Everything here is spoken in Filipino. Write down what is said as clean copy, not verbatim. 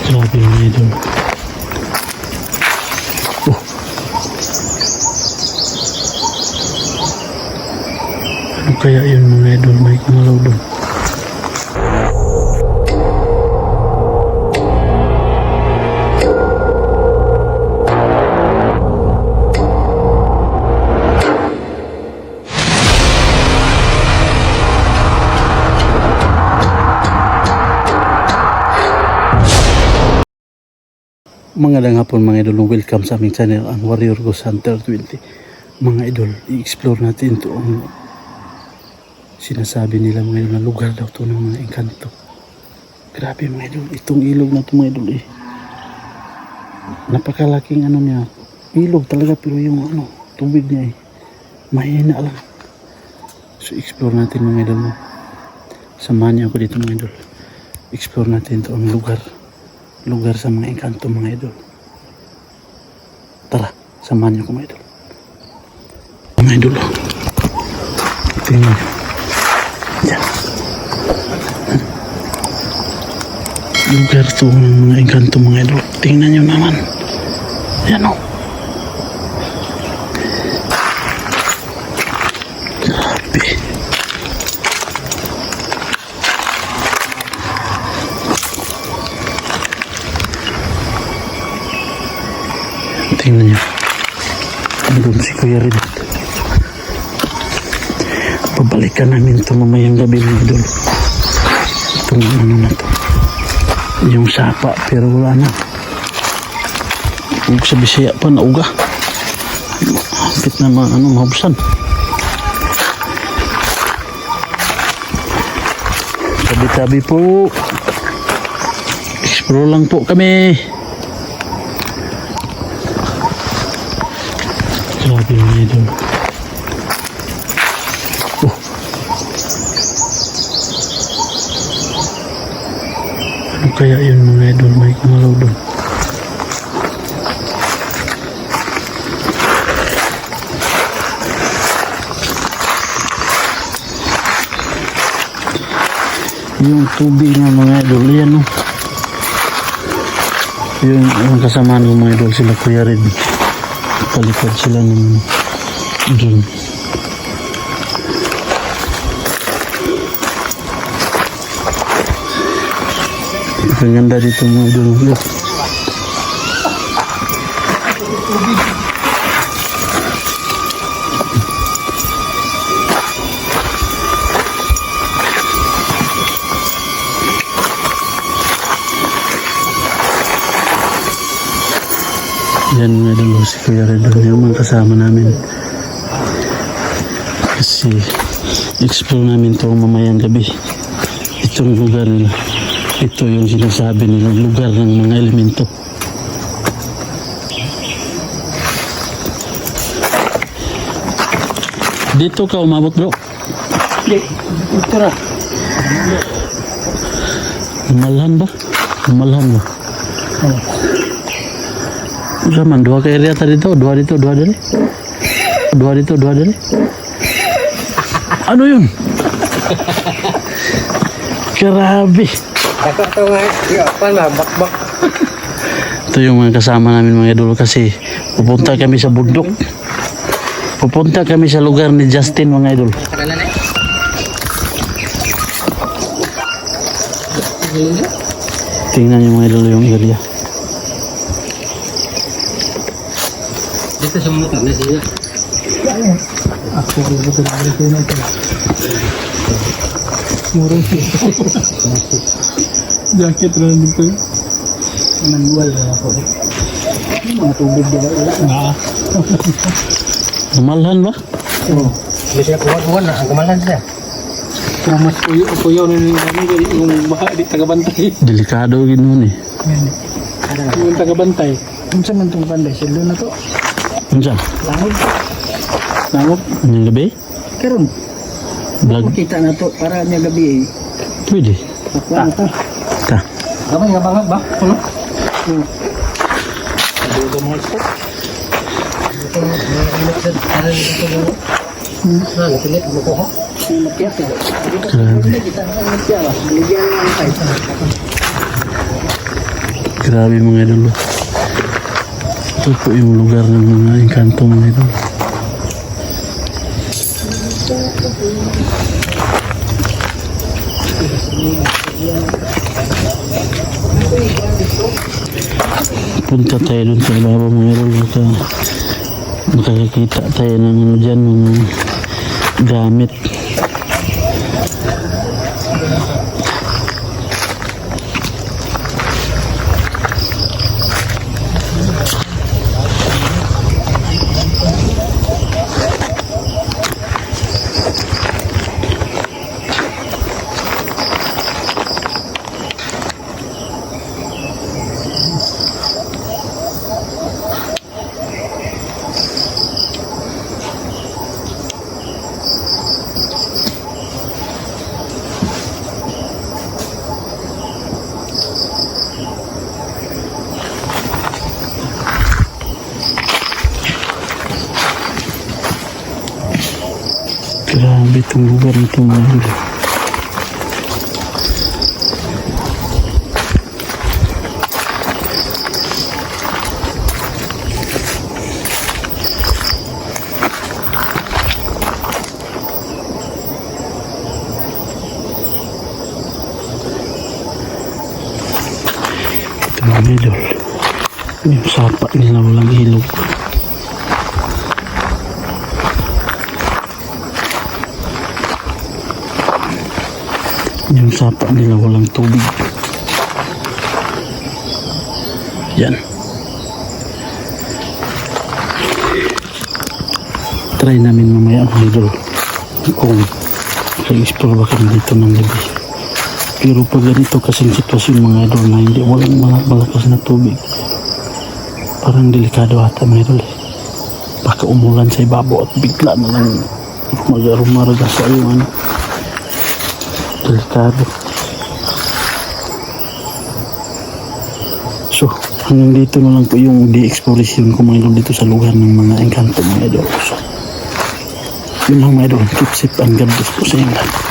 Grabe mga idol. Oh. Ano kaya yun mga idol? May kumalaw doon. Magandang hapon mga idol, welcome sa aming channel, ang Warrior Ghost Hunter 20. Mga idol, i-explore natin ito ang sinasabi nila mga idol na lugar daw ito ng mga engkanto. Grabe mga idol, itong ilog na ito mga idol napakalaking ano niya, ilog talaga, pero yung tubig niya mahina lang. So explore natin mga idol, samahan niyo ako dito mga idol. Explore natin ito ang lugar sa mga engkanto mga idol. Tara, samahan niyo ko mga idol. Mga idol, tingnan niyo. Yan. Lugar to ng mga engkanto mga idol. Tingnan niyo naman. Yan o. Grabe. Tingnan niyo. Doon si Kuya Red. Pabalikan namin ito mamayang gabi mga idol. Itong ano na to. Yung sapa, pero wala na. Huwag sa Bisaya pa, nauga. Hapit na mahubusan. Tabi-tabi po. Explore lang po kami. Grabe mga idol. Oh. Ano kaya yun mga idol? May kumalaw doon. Yung tubig nga mga idol, yan o. Yung kasamaan ko mga idol, sila Kuya Red. Palipad sila ng dun. Ang ganda dito mga idol. Yan mga idol, si Kuya Red, yung mga kasama namin. Kasi explore namin ito mamayang gabi. Itong lugar nila. Ito yung sinasabi nila, lugar ng mga elemento. Dito ka umabot bro? Dito na. Malhan ba? Malhan ba? Oo. Zaman, dua ka area tadi dito, dua dito, dua dali. Dua dito, dua dali. Ano yun? Grabe. Ito yung mga kasama namin mga idol kasi pupunta kami sa bundok. Pupunta kami sa lugar ni Justin mga idol. Tingnan yung mga idol yung area. Dito sa motor na siya. Ako betul-betul nanti. Murung sih. Jaket lang dito. Manual na ako. Mga tubig diba? Nah. Kemalahan ba? Oo. Hindi siya kuwan na. Ang kemalahan siya. Kung mas puyo na yung baha di tagabantay. Delikado gini nih. Yung tagabantay. Unsa man tong panday? Silo na to. Unsa? Langog. Langog. Ang gabi? Karon. Vlog. Kita na to para niya gabi. Pwede. Takwa na to. Ta. Gamay nga bangat ba? Ano? Dito mo ito. Ito mo ito. Para dito mo. Nah, pilit mo ko ha. Makiat ya. Kita na magtiya ba. Ligyan lang tayo. Grabe mga idol. Ito po yung lugar ng mga engkanto mga idol. Punta tayo dun sa ibabaw mga idol. Makakakita tayo ng ano dyan, mga gamit. Grabe itong lugar nito mga idol. Ito mga idol. Yung sapa nila walang ilog. Yung sapa nila walang tubig. Yan. Try namin mamaya mga idol kung mag-explore ba kami dito ng gabi. Pero pag ganito kasing sitwasyon mga idol na hindi walang malakas na tubig, parang delikado ata mga idol. Baka umulan sa ibabaw at bigla na lang mag-arumarga sa iyo ano. Delikado. So, hanggang dito na lang po yung de-exploration ko mga idol dito sa lugar ng mga engkanto mga idol. So, yun lang mga idol. Keep safe and God bless po sa inyo lahat.